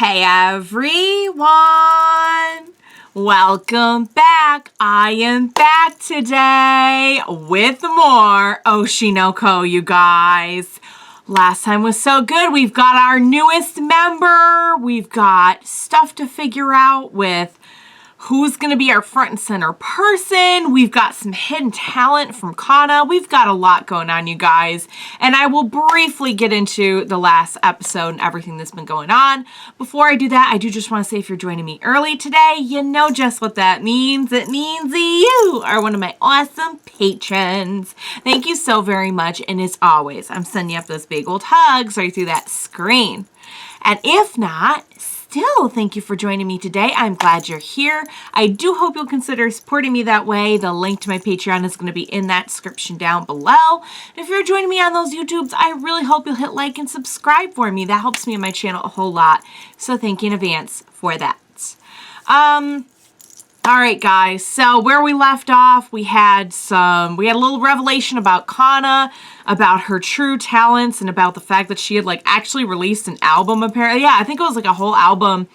Hey everyone! Welcome back. I am back today with more Oshi, you guys. Last time was so good. We've got our newest member. We've got stuff to figure out with who's going to be our front and center person. We've got some hidden talent from Kana. We've got a lot going on, you guys. And I will briefly get into the last episode and everything that's been going on. Before I do that, I do just want to say if you're joining me early today, you know just what that means. It means you are one of my awesome patrons. Thank you so very much. And as always, I'm sending you up those big old hugs right through that screen. And if not, still, thank you for joining me today. I'm glad you're here. I do hope you'll consider supporting me that way. The link to my Patreon is going to be in that description down below. If you're joining me on those YouTubes, I really hope you'll hit like and subscribe for me. That helps me and my channel a whole lot. So thank you in advance for that. All right, guys. So where we left off, we had a little revelation about Kana, about her true talents, and about the fact that she had actually released an album. Apparently, yeah, I think it was a whole album.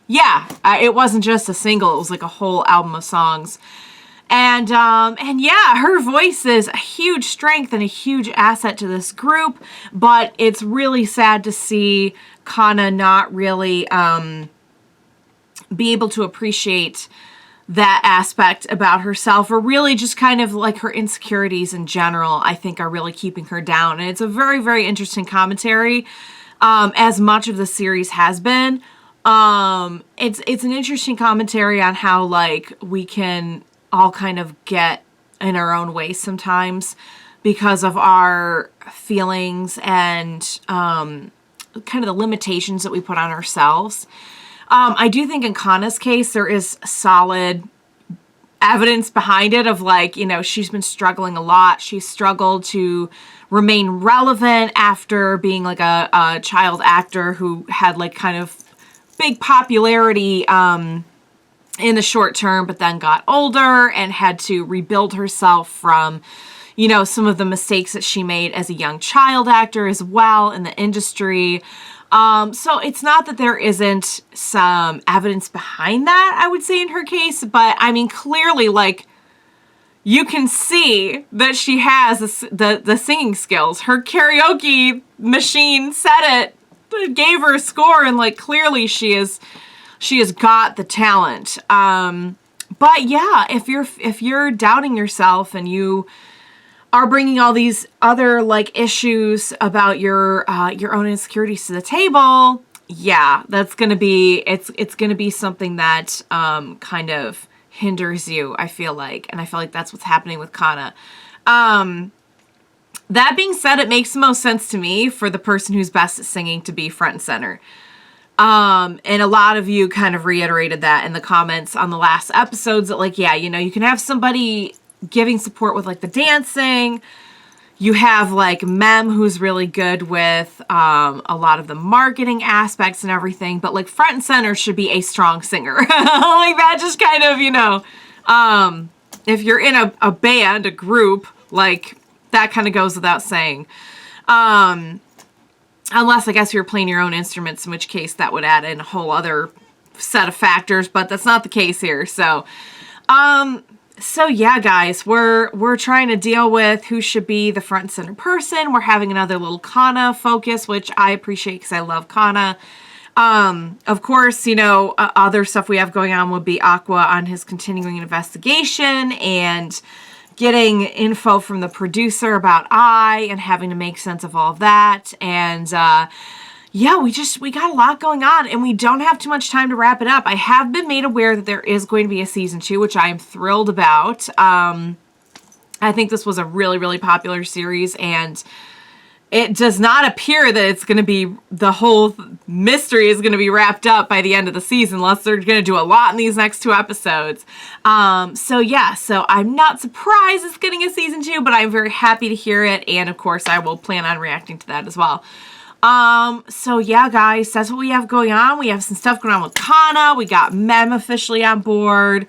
It wasn't just a single; it was a whole album of songs. And yeah, her voice is a huge strength and a huge asset to this group. But it's really sad to see Kana not really be able to appreciate that aspect about herself, or really just kind of her insecurities in general, I think are really keeping her down. And it's a very, very interesting commentary, as much of the series has been. It's an interesting commentary on how we can all kind of get in our own way sometimes because of our feelings and kind of the limitations that we put on ourselves. I do think in Kana's case, there is solid evidence behind it of she's been struggling a lot. She's struggled to remain relevant after being a child actor who had kind of big popularity in the short term, but then got older and had to rebuild herself from, some of the mistakes that she made as a young child actor as well in the industry. So it's not that there isn't some evidence behind that, I would say, in her case, but I mean, clearly, you can see that she has the singing skills. Her karaoke machine said it, gave her a score, and clearly she has got the talent. But yeah, if you're doubting yourself and you are bringing all these other issues about your own insecurities to the table, yeah, that's gonna be it's gonna be something that kind of hinders you, I feel like, and I feel like that's what's happening with Kana. That being said, it makes the most sense to me for the person who's best at singing to be front and center. And a lot of you kind of reiterated that in the comments on the last episodes that yeah, you can have somebody giving support with the dancing. You have Mem, who's really good with a lot of the marketing aspects and everything, but front and center should be a strong singer. That just kind of, if you're in a band, a group, that kind of goes without saying. Unless I guess you're playing your own instruments, in which case that would add in a whole other set of factors, but that's not the case here. So yeah, guys, we're trying to deal with who should be the front and center person. We're having another little Kana focus, which I appreciate because I love Kana. Of course, other stuff we have going on would be Awwww on his continuing investigation and getting info from the producer about and having to make sense of all of that. And yeah, we got a lot going on, and we don't have too much time to wrap it up. I have been made aware that there is going to be a season 2, which I am thrilled about. I think this was a really, really popular series, and it does not appear that it's going to be, the whole mystery is going to be wrapped up by the end of the season, unless they're going to do a lot in these next 2 episodes. So yeah, so I'm not surprised it's getting a season 2, but I'm very happy to hear it, and of course I will plan on reacting to that as well. So yeah, guys, that's what we have going on. We have some stuff going on with Kana. We got Mem officially on board.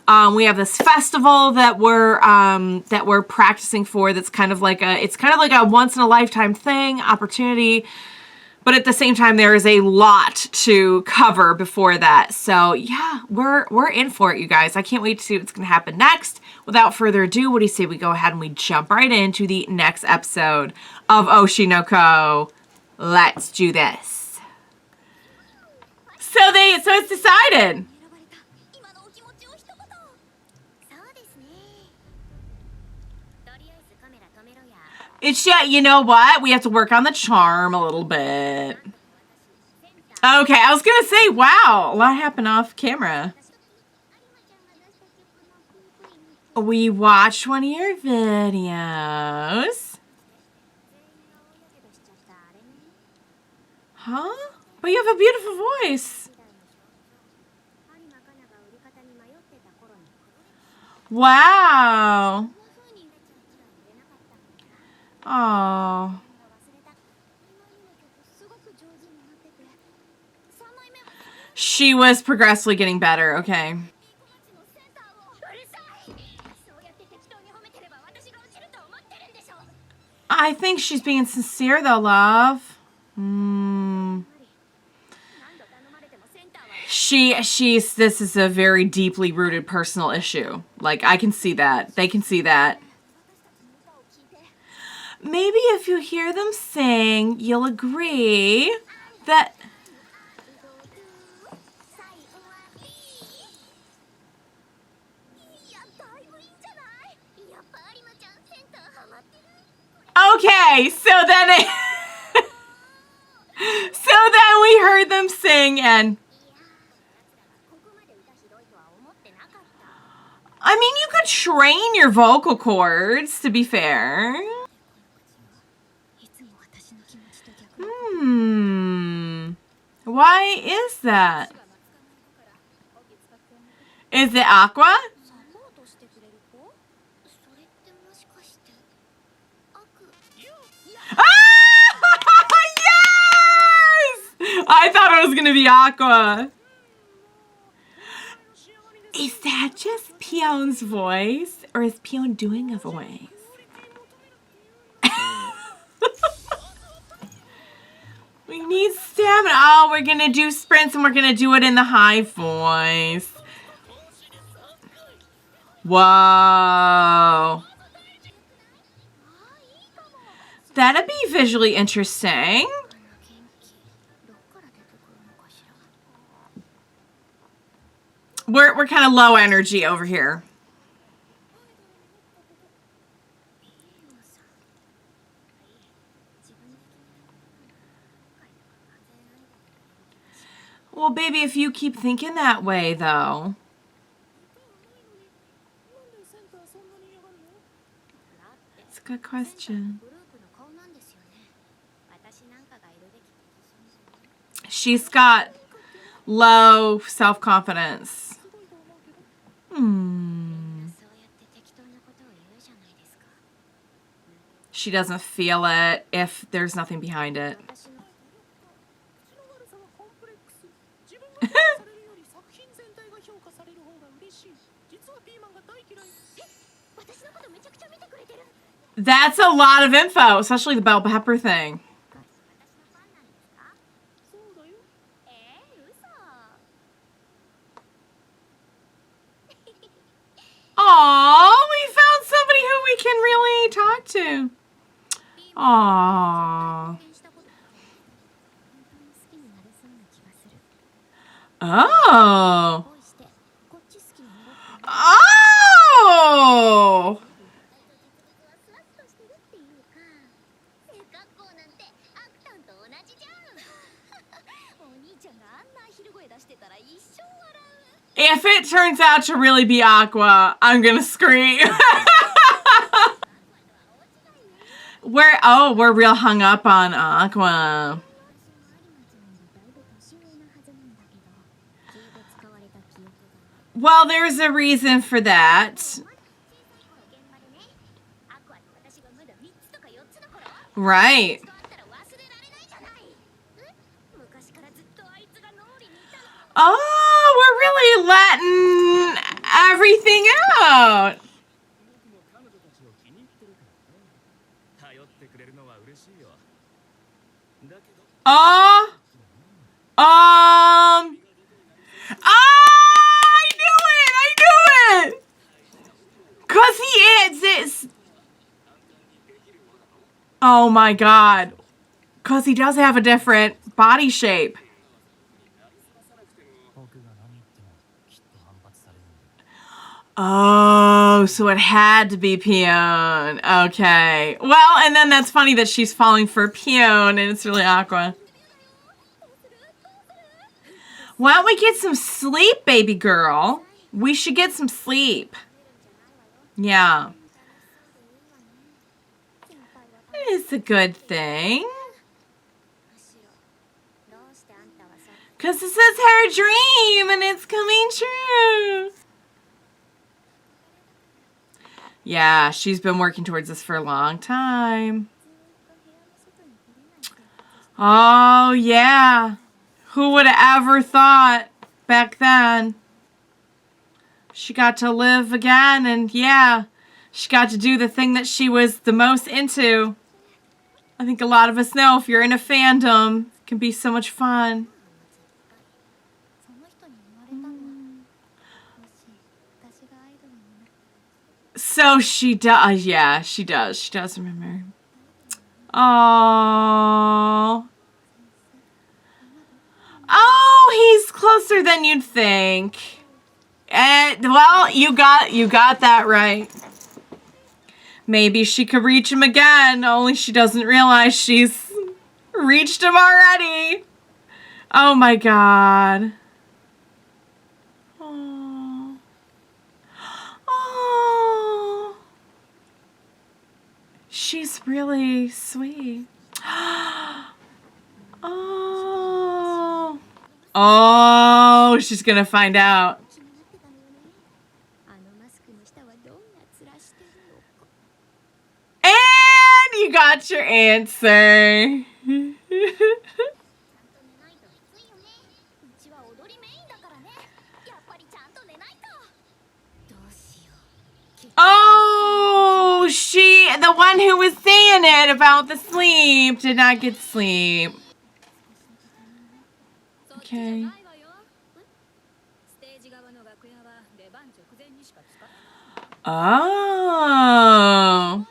We have this festival that we're practicing for. That's kind of it's kind of like a once in a lifetime thing, opportunity But at the same time, there is a lot to cover before that. So yeah, we're in for it, you guys. I can't wait to see what's going to happen next. Without further ado, what do you say we go ahead and we jump right into the next episode of Oshi no Ko? Let's do this. So it's decided. It's yeah, you know what? We have to work on the charm a little bit. Okay, I was gonna say, wow, a lot happened off camera. We watched one of your videos. Huh? But you have a beautiful voice. Wow. Oh. She was progressively getting better, okay. I think she's being sincere though, love. This is a very deeply rooted personal issue. Like, I can see that. They can see that. Maybe if you hear them sing, you'll agree that... Okay, so then we heard them sing, and I mean, you could train your vocal cords, to be fair. Why is that? Is it Aqua? I thought it was going to be Aqua. Is that just Pion's voice? Or is Pion doing a voice? We need stamina. Oh, we're going to do sprints and we're going to do it in the high voice. Whoa. That'd be visually interesting. We're kind of low energy over here. Well, baby, if you keep thinking that way, though. It's a good question. She's got low self-confidence. She doesn't feel it if there's nothing behind it. That's a lot of info, especially the bell pepper thing. Aww, we found somebody who we can really talk to. Aww. Oh. Oh. If it turns out to really be Aqua, I'm gonna scream. We're real hung up on Aqua. Well, there's a reason for that. Right. Oh, we're really letting everything out. Uh, um, I knew it! I knew it! Cause he is, it's, oh my god. Cause he does have a different body shape. Oh, so it had to be Pion. Okay. Well, and then that's funny that she's falling for Pion, and it's really awkward. Why don't we get some sleep, baby girl? We should get some sleep. Yeah. It's a good thing. Because this is her dream, and it's coming true. Yeah, she's been working towards this for a long time. Oh, yeah. Who would have ever thought back then? She got to live again, and yeah, she got to do the thing that she was the most into. I think a lot of us know if you're in a fandom, it can be so much fun. So she does, yeah, she does. She does remember. Oh. Oh, he's closer than you'd think. And well, you got that right. Maybe she could reach him again, only she doesn't realize she's reached him already. Oh my god. Oh. Oh. She's really sweet. Oh. Oh, she's gonna find out. And you got your answer. Oh, the one who was saying it about the sleep, did not get sleep. Okay. Oh.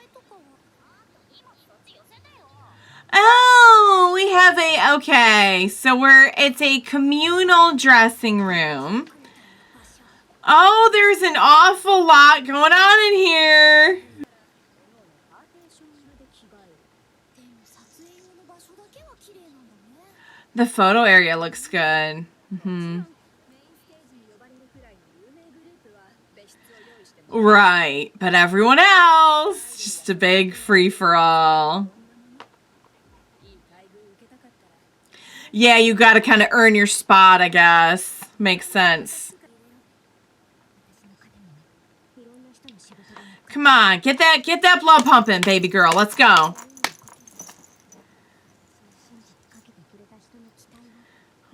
Oh, we have okay, so it's a communal dressing room. Oh, there's an awful lot going on in here. The photo area looks good. Right, but everyone else, just a big free-for-all. Yeah, you gotta kind of earn your spot, I guess. Makes sense. Come on, get that blood pumping, baby girl. Let's go.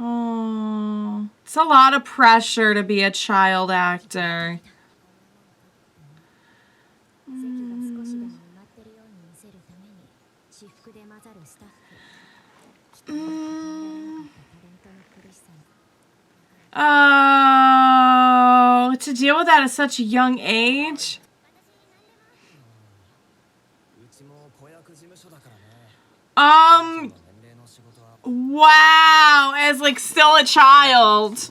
Oh, it's a lot of pressure to be a child actor. Oh, to deal with that at such a young age. Wow, as like still a child.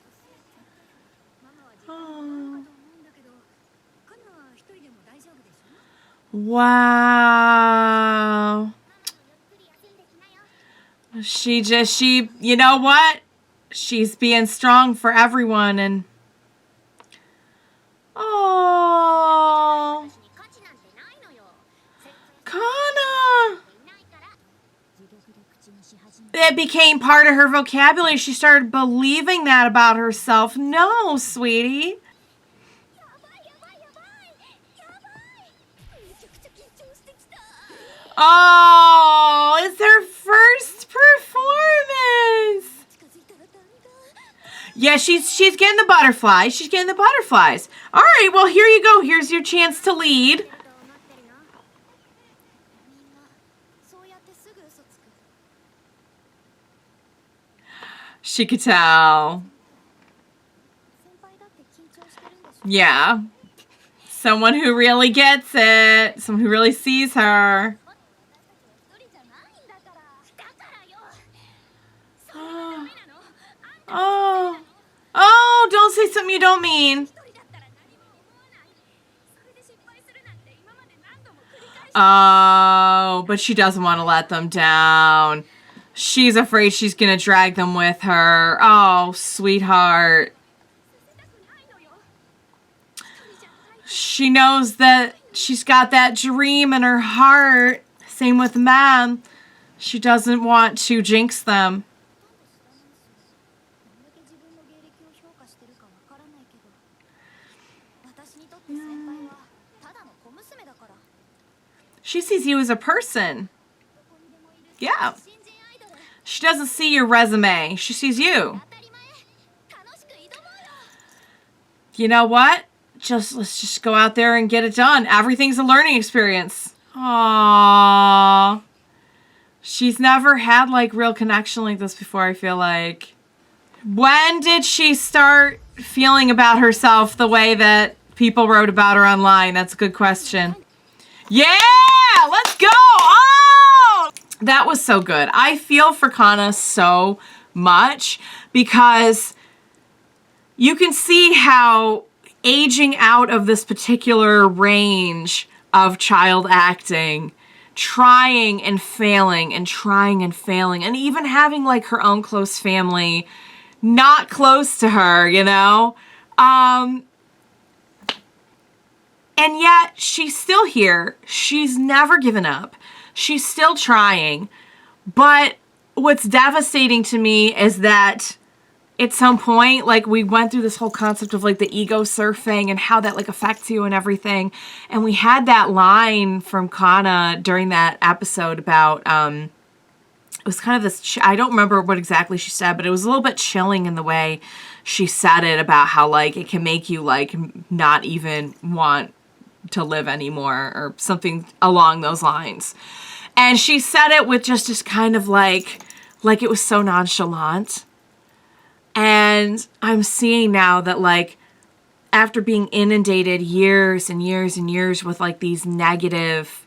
Oh. Wow. You know what? She's being strong for everyone and oh. Kana. It became part of her vocabulary. She started believing that about herself. No, sweetie. Oh, it's her first performance. Yeah, she's getting the butterflies. She's getting the butterflies. All right, well, here you go. Here's your chance to lead. She could tell. Yeah. Someone who really gets it. Someone who really sees her. Oh. Oh, don't say something you don't mean. Oh, but she doesn't want to let them down. She's afraid she's going to drag them with her. Oh, sweetheart. She knows that she's got that dream in her heart. Same with Mom. She doesn't want to jinx them. She sees you as a person. Yeah. She doesn't see your resume. She sees you. You know what? Let's just go out there and get it done. Everything's a learning experience. Aww. She's never had like real connection like this before, I feel like. When did she start feeling about herself the way that people wrote about her online? That's a good question. Yeah, let's go. Oh, that was so good. I feel for Kana so much because you can see how aging out of this particular range of child acting, trying and failing and trying and failing, and even having like her own close family not close to her, you know? And yet she's still here. She's never given up. She's still trying. But what's devastating to me is that at some point, like, we went through this whole concept of like the ego surfing and how that like affects you and everything. And we had that line from Kana during that episode about, it was kind of this, I don't remember what exactly she said, but it was a little bit chilling in the way she said it about how like it can make you like not even want to live anymore or something along those lines. And she said it with just this kind of like it was so nonchalant. And I'm seeing now that like after being inundated years and years and years with like these negative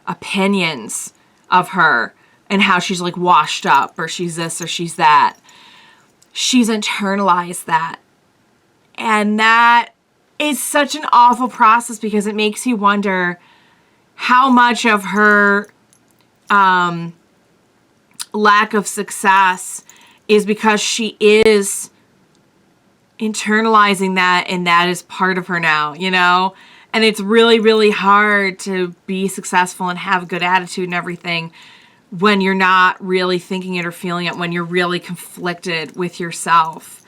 opinions of her and how she's like washed up or she's this or she's that, she's internalized that. And that is such an awful process because it makes you wonder how much of her lack of success is because she is internalizing that and that is part of her now, you know? And it's really, really hard to be successful and have a good attitude and everything when you're not really thinking it or feeling it, when you're really conflicted with yourself.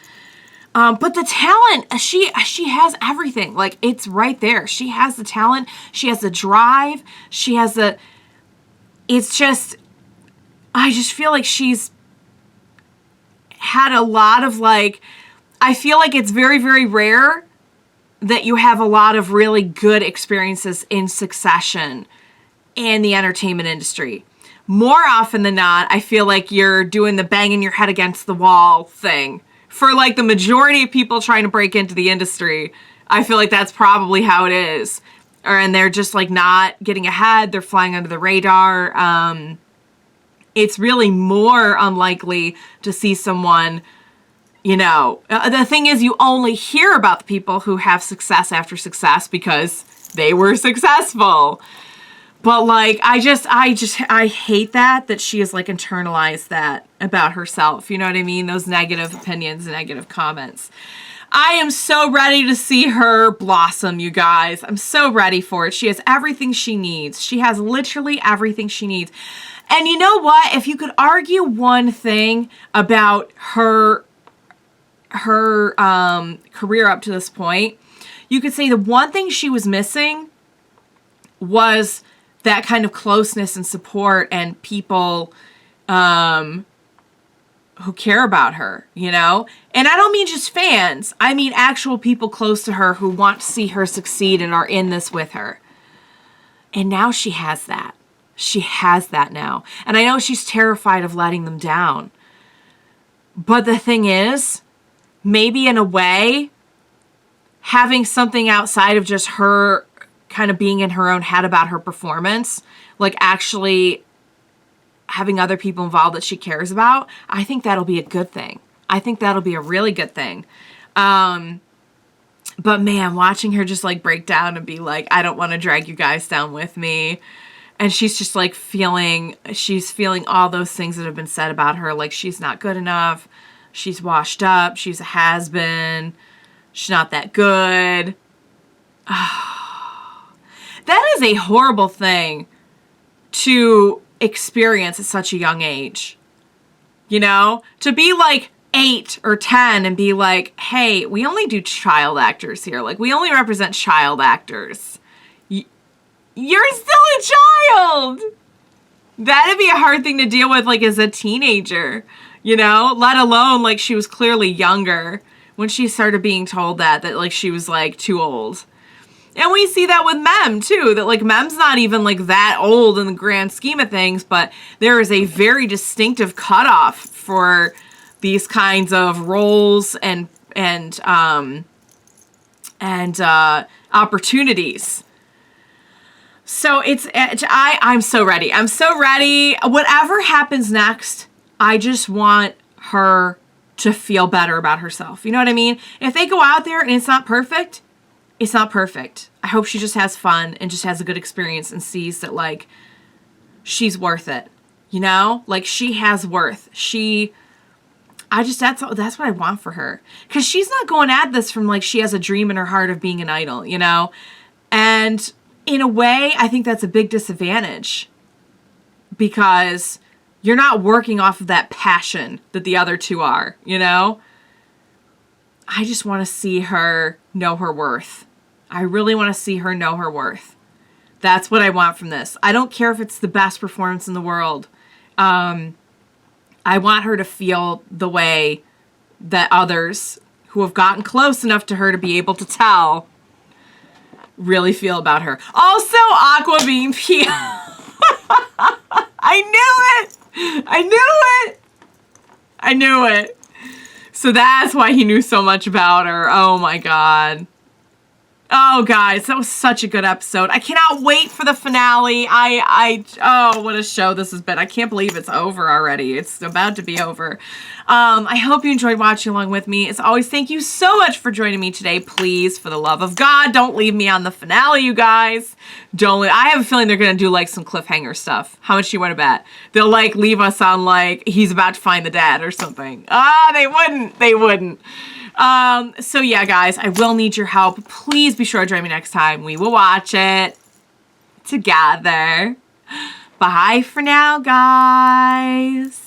But the talent, she has everything. Like, it's right there. She has the talent. She has the drive. She has the... It's just... I just feel like she's had a lot of, like... I feel like it's very, very rare that you have a lot of really good experiences in succession in the entertainment industry. More often than not, I feel like you're doing the banging your head against the wall thing. For like the majority of people trying to break into the industry, I feel like that's probably how it is. And they're just like not getting ahead. They're flying under the radar. It's really more unlikely to see someone, you know, the thing is you only hear about the people who have success after success because they were successful. But like, I hate that she has like internalized that about herself. You know what I mean? Those negative opinions and negative comments. I am so ready to see her blossom, you guys. I'm so ready for it. She has everything she needs. She has literally everything she needs. And you know what? If you could argue one thing about her career up to this point, you could say the one thing she was missing was that kind of closeness and support and people who care about her, you know? And I don't mean just fans. I mean actual people close to her who want to see her succeed and are in this with her. And now she has that. She has that now. And I know she's terrified of letting them down. But the thing is, maybe in a way, having something outside of just her kind of being in her own head about her performance, like actually having other people involved that she cares about, I think that'll be a good thing. I think that'll be a really good thing. But man, watching her just like break down and be like, I don't want to drag you guys down with me. And she's just like she's feeling all those things that have been said about her. Like she's not good enough. She's washed up. She's a has-been. She's not that good. That is a horrible thing to experience at such a young age. You know? To be like 8 or 10 and be like, hey, we only do child actors here. Like, we only represent child actors. You're still a child! That'd be a hard thing to deal with, like, as a teenager. You know? Let alone, like, she was clearly younger when she started being told that, like, she was, like, too old. And we see that with Mem, too, that, like, Mem's not even, like, that old in the grand scheme of things, but there is a very distinctive cutoff for these kinds of roles and opportunities. So I'm so ready. I'm so ready. Whatever happens next, I just want her to feel better about herself. You know what I mean? If they go out there and it's not perfect, it's not perfect. I hope she just has fun and just has a good experience and sees that, like, she's worth it. You know? Like, she has worth. That's what I want for her. Because she's not going at this from, like, she has a dream in her heart of being an idol, you know? And in a way, I think that's a big disadvantage. Because you're not working off of that passion that the other two are, you know? I just want to see her know her worth. I really want to see her know her worth. That's what I want from this. I don't care if it's the best performance in the world. I want her to feel the way that others who have gotten close enough to her to be able to tell really feel about her. Also, Aqua being Pia. I knew it! I knew it! I knew it. So that's why he knew so much about her. Oh my god. Oh, guys, that was such a good episode. I cannot wait for the finale. Oh, what a show this has been. I can't believe it's over already. It's about to be over. I hope you enjoyed watching along with me. As always, thank you so much for joining me today. Please, for the love of God, don't leave me on the finale, you guys. I have a feeling they're going to do, like, some cliffhanger stuff. How much do you want to bet? They'll, like, leave us on, like, he's about to find the dad or something. They wouldn't. They wouldn't. So yeah, guys, I will need your help. Please be sure to join me next time. We will watch it together. Bye for now, guys.